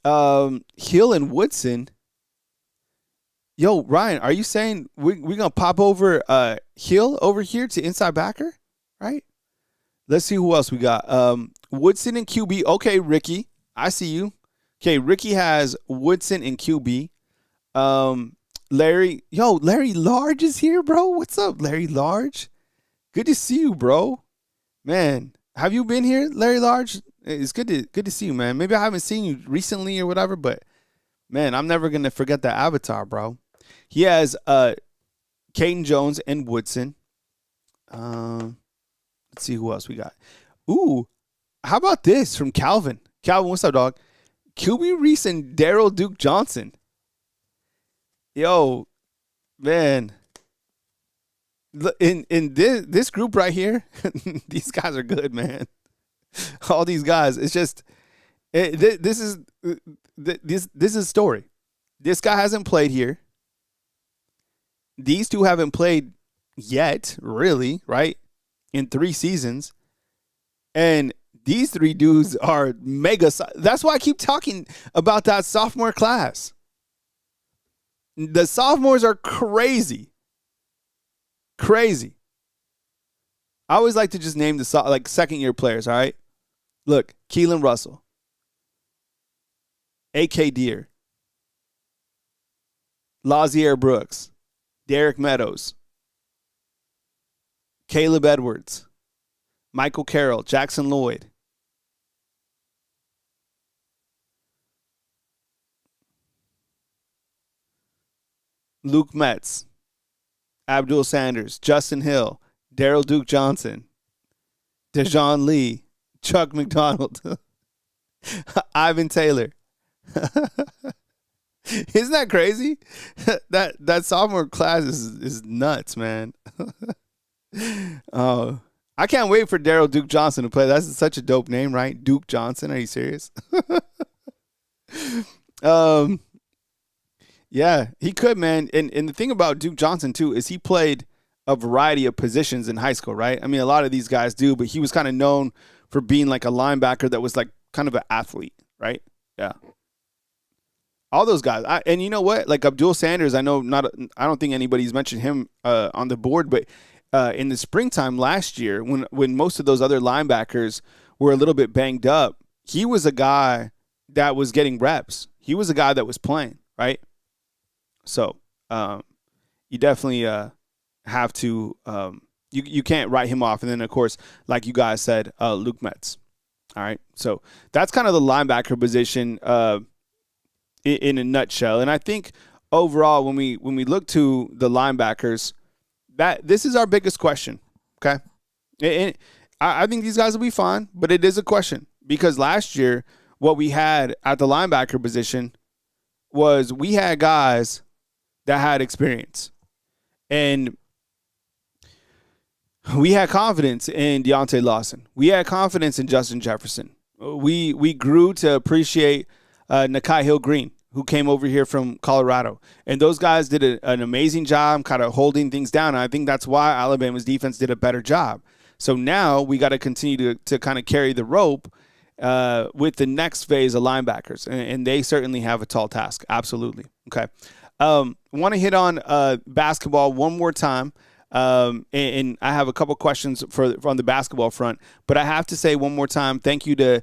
Hill and Woodson. Yo, Ryan, are you saying we're going to pop over Hill over here to inside backer? Right? Let's see who else we got. Woodson and QB. Okay, Ricky. I see you. Okay, Ricky has Woodson and QB. Larry Large is here, bro. What's up, Larry Large? Good to see you, bro. Man, have you been here, Larry Large? It's good to see you, man. Maybe I haven't seen you recently or whatever, but man, I'm never gonna forget that avatar, bro. He has Caden Jones and Woodson. Let's see who else we got. Ooh, how about this from Calvin? Calvin, what's up, dog? QB Reese and Daryl Duke Johnson. Yo, man. In this group right here, these guys are good, man. All these guys, it's just this is a story. This guy hasn't played here. These two haven't played yet, really, right? In 3 seasons, and these 3 dudes are mega. That's why I keep talking about that sophomore class. The sophomores are crazy. Crazy. I always like to just name the second-year players, all right? Look, Keelan Russell, A.K. Deere, Lazier Brooks, Derek Meadows, Caleb Edwards, Michael Carroll, Jackson Lloyd. Luke Metz, Abdul Sanders, Justin Hill, Daryl Duke Johnson, Dejon Lee, Chuck McDonald, Ivan Taylor. Isn't that crazy? That sophomore class is nuts, man. Oh, I can't wait for Daryl Duke Johnson to play. That's such a dope name, right? Duke Johnson. Are you serious? Yeah, he could, man. And the thing about Duke Johnson, too, is he played a variety of positions in high school, right? I mean, a lot of these guys do, but he was kind of known for being like a linebacker that was like kind of an athlete, right? Yeah. All those guys. And you know what? Like Abdul Sanders, I don't think anybody's mentioned him on the board, but in the springtime last year, when most of those other linebackers were a little bit banged up, he was a guy that was getting reps. He was a guy that was playing, right? So you definitely have to you can't write him off. And then, of course, like you guys said, Luke Metz. All right. So that's kind of the linebacker position in a nutshell. And I think overall, when we look to the linebackers, that this is our biggest question. Okay. And I think these guys will be fine, but it is a question because last year, what we had at the linebacker position was we had guys that had experience. And we had confidence in Deontay Lawson. We had confidence in Justin Jefferson. We grew to appreciate Nakai Hill-Green, who came over here from Colorado. And those guys did an amazing job kind of holding things down. And I think that's why Alabama's defense did a better job. So now we got to continue to kind of carry the rope with the next phase of linebackers. And they certainly have a tall task. Absolutely. Okay. Want to hit on basketball one more time. And I have a couple questions from the basketball front, but I have to say one more time, thank you to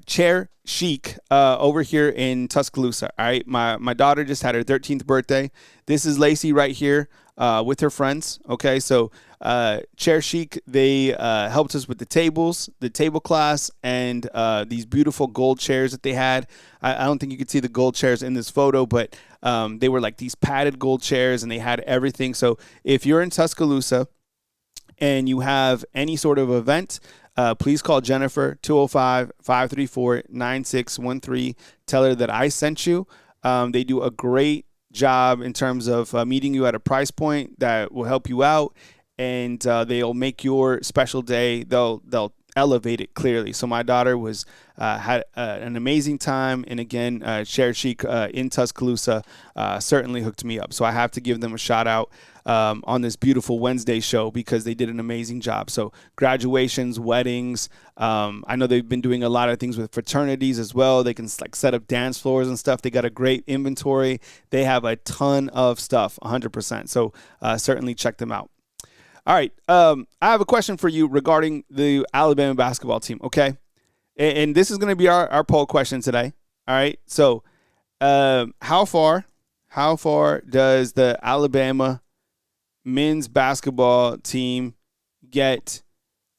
Chair Chic over here in Tuscaloosa. All right, my daughter just had her 13th birthday. This is Lacey right here with her friends. Okay, so Chair Chic, they helped us with the tables, the table class, and these beautiful gold chairs that they had. I don't think you could see the gold chairs in this photo, but they were like these padded gold chairs, and they had everything. So if you're in Tuscaloosa and you have any sort of event, please call Jennifer, 205-534-9613. Tell her that I sent you. They do a great job in terms of meeting you at a price point that will help you out, and they'll make your special day. They'll elevate it clearly. So my daughter had an amazing time, and again, Share Chic in Tuscaloosa certainly hooked me up. So I have to give them a shout out on this beautiful Wednesday show because they did an amazing job. So graduations, weddings, I know they've been doing a lot of things with fraternities as well. They can like set up dance floors and stuff. They got a great inventory. They have a ton of stuff, 100%. So certainly check them out. All right, I have a question for you regarding the Alabama basketball team, okay? And this is going to be our poll question today, all right? So how far does the Alabama men's basketball team get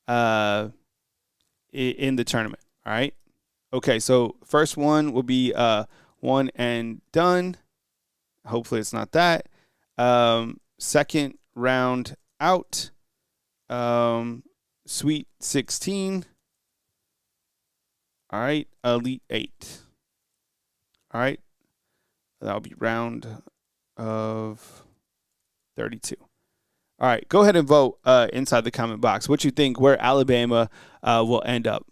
in the tournament, all right? Okay, so first one will be one and done. Hopefully it's not that. Second round out, Sweet 16. All right, Elite 8. All right, that'll be round of 32. All right, go ahead and vote inside the comment box. What you think where Alabama will end up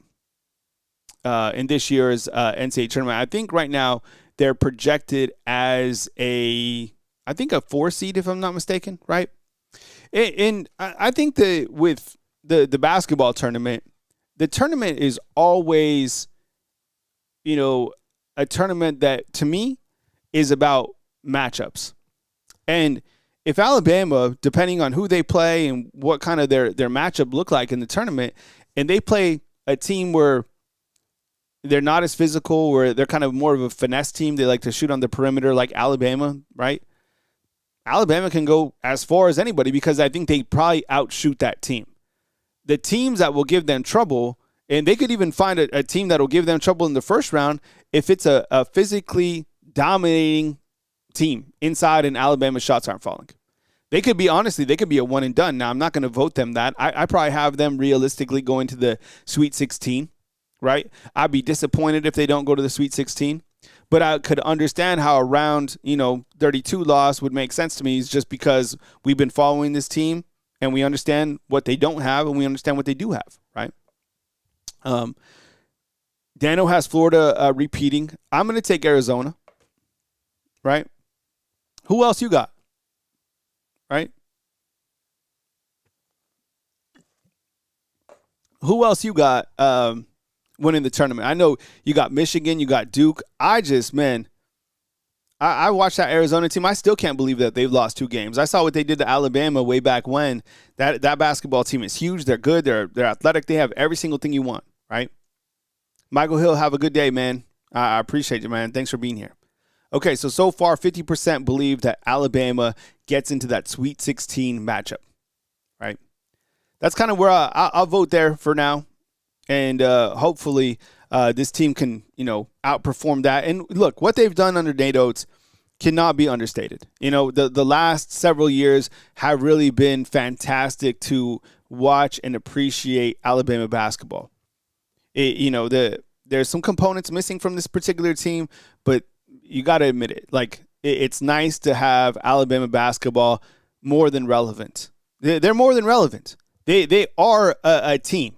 in this year's NCAA tournament? I think right now they're projected as a 4 seed, if I'm not mistaken, right? And I think that with the basketball tournament, the tournament is always, a tournament that to me is about matchups. And if Alabama, depending on who they play and what kind of their matchup look like in the tournament, and they play a team where they're not as physical, where they're kind of more of a finesse team, they like to shoot on the perimeter like Alabama, right? Alabama can go as far as anybody because I think they probably outshoot that team. The teams that will give them trouble, and they could even find a team that will give them trouble in the first round if it's a physically dominating team inside and Alabama's shots aren't falling. They could be a one and done. Now, I'm not going to vote them that. I probably have them realistically going to the Sweet 16, right? I'd be disappointed if they don't go to the Sweet 16. But I could understand how a round, 32 loss would make sense to me is just because we've been following this team and we understand what they don't have and we understand what they do have, right? Dano has Florida repeating. I'm going to take Arizona, right? Who else you got, right? Who else you got winning the tournament? I know you got Michigan, you got Duke. I watched that Arizona team. I still can't believe that they've lost 2 games. I saw what they did to Alabama way back when. That basketball team is huge. They're good. They're athletic. They have every single thing you want, right? Michael Hill, have a good day, man. I appreciate you, man. Thanks for being here. Okay, so far, 50% believe that Alabama gets into that Sweet 16 matchup, right? That's kind of where I'll vote there for now. And hopefully this team can, outperform that. And look, what they've done under Nate Oates cannot be understated. The last several years have really been fantastic to watch and appreciate Alabama basketball. There's some components missing from this particular team, but you got to admit it. Like, it's nice to have Alabama basketball more than relevant. They're more than relevant. They are a team.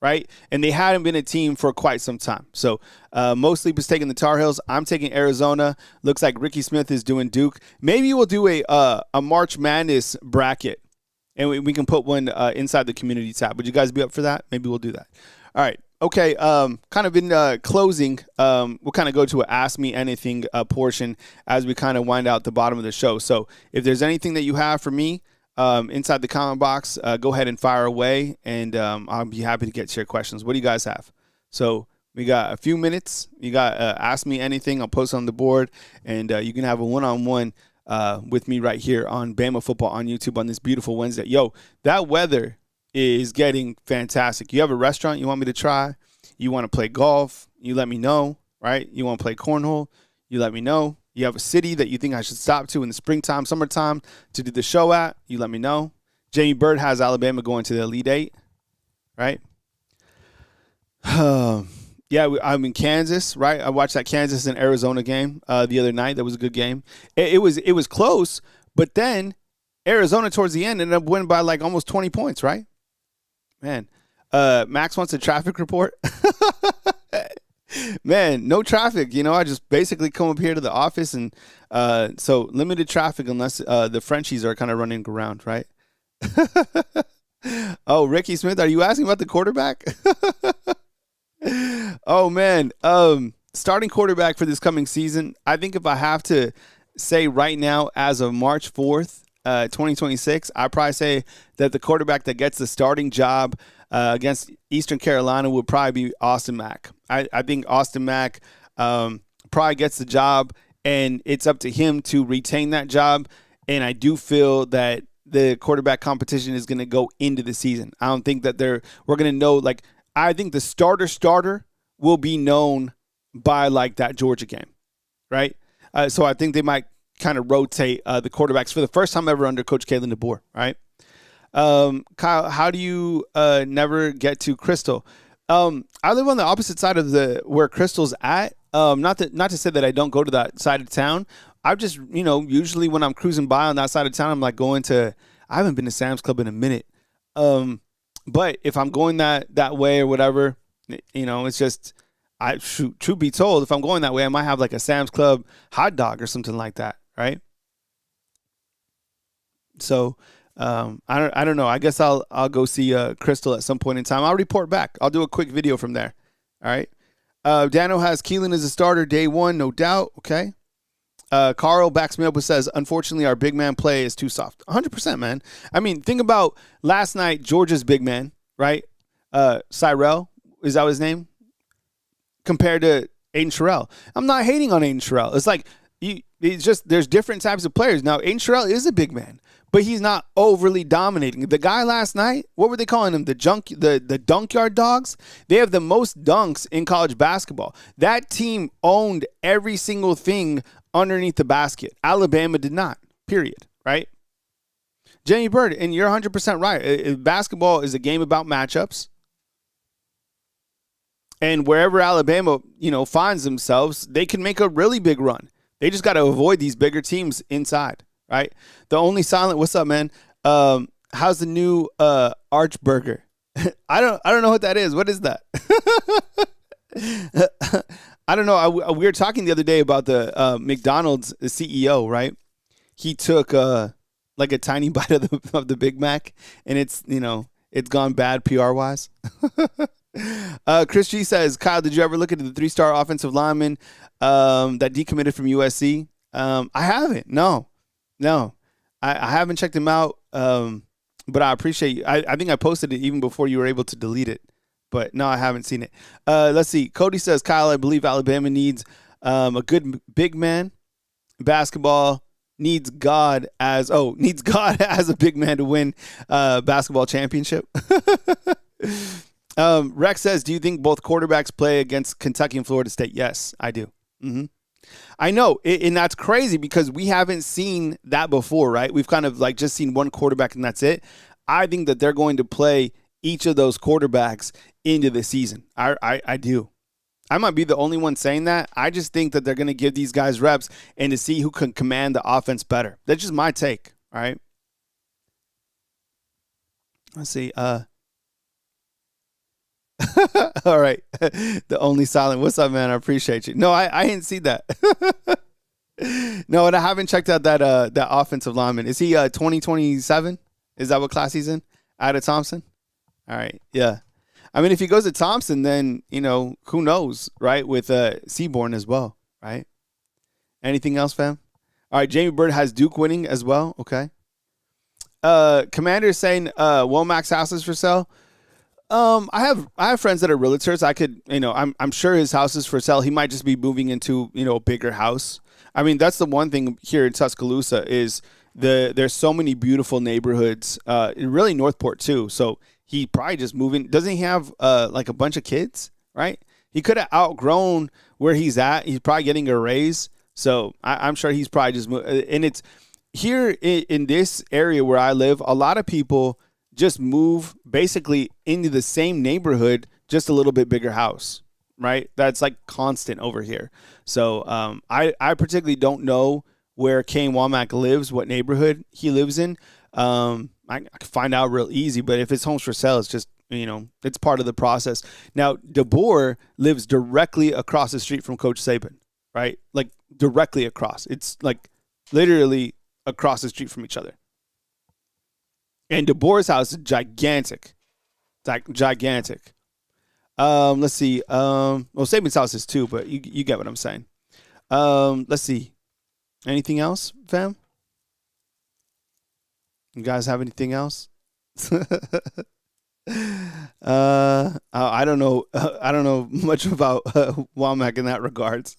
Right? And they hadn't been a team for quite some time. So most Sleep is taking the Tar Heels. I'm taking Arizona. Looks like Ricky Smith is doing Duke. Maybe we'll do a March Madness bracket, and we can put one inside the community tab. Would you guys be up for that? Maybe we'll do that. All right. Okay. Kind of in closing, we'll kind of go to an Ask Me Anything portion as we kind of wind out the bottom of the show. So if there's anything that you have for me, inside the comment box, go ahead and fire away, and I'll be happy to get to your questions. What do you guys have? So we got a few minutes. You got Ask Me Anything. I'll post on the board, and you can have a one-on-one with me right here on Bama Football on YouTube on this beautiful Wednesday. Yo, that weather is getting fantastic. You have a restaurant you want me to try? You want to play golf? You let me know, right? You want to play cornhole? You let me know. You have a city that you think I should stop to in the springtime, summertime to do the show at? You let me know. Jamie Bird has Alabama going to the Elite Eight, right? Yeah, I'm in Kansas, right? I watched that Kansas and Arizona game the other night. That was a good game. It was close, but then Arizona towards the end ended up winning by like almost 20 points, right? Man, Max wants a traffic report. Man, no traffic. I just basically come up here to the office, and so limited traffic unless the Frenchies are kind of running around, right? Oh, Ricky Smith, are you asking about the quarterback? Oh man, starting quarterback for this coming season. I think if I have to say right now, as of March 4th, 2026, I'd probably say that the quarterback that gets the starting job against Eastern Carolina would probably be Austin Mack. I think Austin Mack probably gets the job, and it's up to him to retain that job. And I do feel that the quarterback competition is going to go into the season. I don't think that we're going to know, like, I think the starter will be known by like that Georgia game, right? So I think they might kind of rotate the quarterbacks for the first time ever under Coach Kalen DeBoer, right? Kyle, how do you never get to Crystal? I live on the opposite side of where Crystal's at. Not to say that I don't go to that side of town. I just, usually when I'm cruising by on that side of town, I'm like I haven't been to Sam's Club in a minute. But if I'm going that way or whatever, it's just, truth be told, if I'm going that way, I might have like a Sam's Club hot dog or something like that, right? So I don't know. I guess I'll go see Crystal at some point in time. I'll report back. I'll do a quick video from there. All right. Dano has Keelan as a starter day one, no doubt. Okay. Carl backs me up and says, unfortunately, our big man play is too soft. 100%, man. I mean, think about last night, Georgia's big man, right? Cyrell, is that his name? Compared to Aiden Sherrill. I'm not hating on Aiden Sherrill. It's like, it's just, there's different types of players. Now, Aiden Sherrill is a big man, but he's not overly dominating. The guy last night, what were they calling him? The Dunkyard Dogs? They have the most dunks in college basketball. That team owned every single thing underneath the basket. Alabama did not, period, right? Jamie Bird, and you're 100% right. Basketball is a game about matchups. And wherever Alabama, finds themselves, they can make a really big run. They just got to avoid these bigger teams inside, right? The only silent, what's up, man? How's the new Arch Burger? I don't know what that is. What is that? I don't know. We were talking the other day about the McDonald's CEO, right? He took like a tiny bite of the Big Mac, and it's gone bad PR wise. Chris G says, Kyle, did you ever look at the 3-star offensive lineman that decommitted from USC? I haven't. No, I haven't checked him out. But I appreciate you. I think I posted it even before you were able to delete it. But no, I haven't seen it. Let's see. Cody says, Kyle, I believe Alabama needs a good big man. Basketball needs God as a big man to win basketball championship. Rex says, do you think both quarterbacks play against Kentucky and Florida State? Yes, I do. Mm-hmm. I know, and that's crazy because we haven't seen that before, right? We've kind of like just seen one quarterback and that's it. I think that they're going to play each of those quarterbacks into the season. I do. I might be the only one saying that. I just think that they're going to give these guys reps and to see who can command the offense better. That's just my take, all right? Let's see. All right. The only silent. What's up, man? I appreciate you. No, I didn't see that. No, and I haven't checked out that offensive lineman. Is he 2027? Is that what class he's in? Out of Thompson? All right. Yeah. I mean, if he goes to Thompson, then, who knows, right? With Seaborn as well, right? Anything else, fam? All right. Jamie Bird has Duke winning as well. Okay. Commander is saying Womack's house is for sale. I have friends that are realtors. I could, I'm sure his house is for sale. He might just be moving into, a bigger house. I mean, that's the one thing here in Tuscaloosa is there's so many beautiful neighborhoods, really Northport too. So he probably just moving. Doesn't he have like a bunch of kids, right? He could have outgrown where he's at. He's probably getting a raise. So I'm sure he's probably just moving. And it's here in this area where I live, a lot of people just move basically into the same neighborhood just a little bit bigger house, right? That's like constant over here. So I particularly don't know where Kane Womack lives, what neighborhood he lives in. I can find out real easy, but if it's homes for sale, it's just, it's part of the process. Now, DeBoer lives directly across the street from Coach Saban, right? Like directly across. It's like literally across the street from each other. And DeBoer's house is gigantic. It's like gigantic. Let's see. Well, Saban's house is too, but you get what I'm saying. Let's see. Anything else, fam? You guys have anything else? I don't know. I don't know much about Womack in that regards.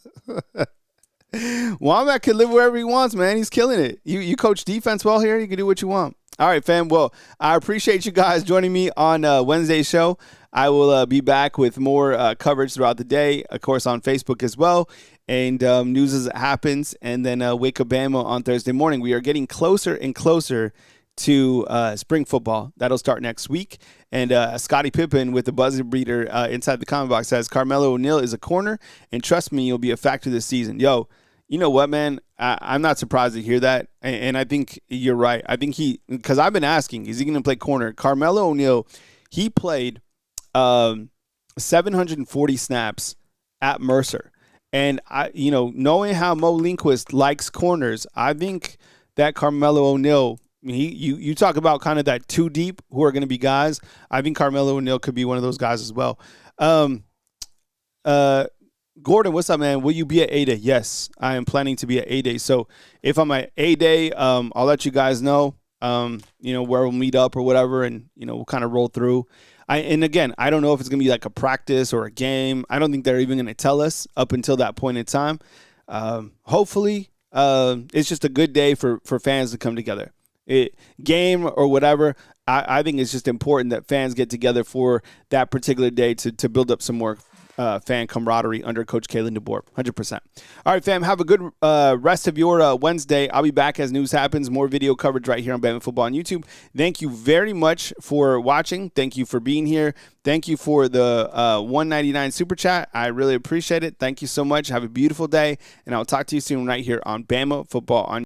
Womack can live wherever he wants, man. He's killing it. You coach defense well here. You can do what you want. All right, fam. Well, I appreciate you guys joining me on Wednesday's show. I will be back with more coverage throughout the day, of course, on Facebook as well, and news as it happens, and then Wake Up Bama on Thursday morning. We are getting closer and closer to spring football. That'll start next week. And Scottie Pippen with the buzzer beater inside the comment box says, Carmelo O'Neal is a corner, and trust me, you'll be a factor this season. Yo, you know what, man? I'm not surprised to hear that, and I think you're right. I think because I've been asking, is he going to play corner? Carmelo O'Neal, he played 740 snaps at Mercer. And, knowing how Mo Lindquist likes corners, I think that Carmelo O'Neal, you talk about kind of that two deep who are going to be guys. I think Carmelo O'Neal could be one of those guys as well. Gordon, what's up, man? Will you be at A-Day? Yes, I am planning to be at A-Day. So if I'm at A-Day, I'll let you guys know, where we'll meet up or whatever, and, we'll kind of roll through. And again, I don't know if it's going to be like a practice or a game. I don't think they're even going to tell us up until that point in time. Hopefully, it's just a good day for fans to come together. Game or whatever, I think it's just important that fans get together for that particular day to build up some more fan camaraderie under Coach Kalen DeBoer. 100%. All right, fam, have a good rest of your Wednesday. I'll be back as news happens. More video coverage right here on Bama Football on YouTube. Thank you very much for watching. Thank you for being here. Thank you for the $1.99 super chat. I really appreciate it. Thank you so much. Have a beautiful day, and I'll talk to you soon right here on Bama Football on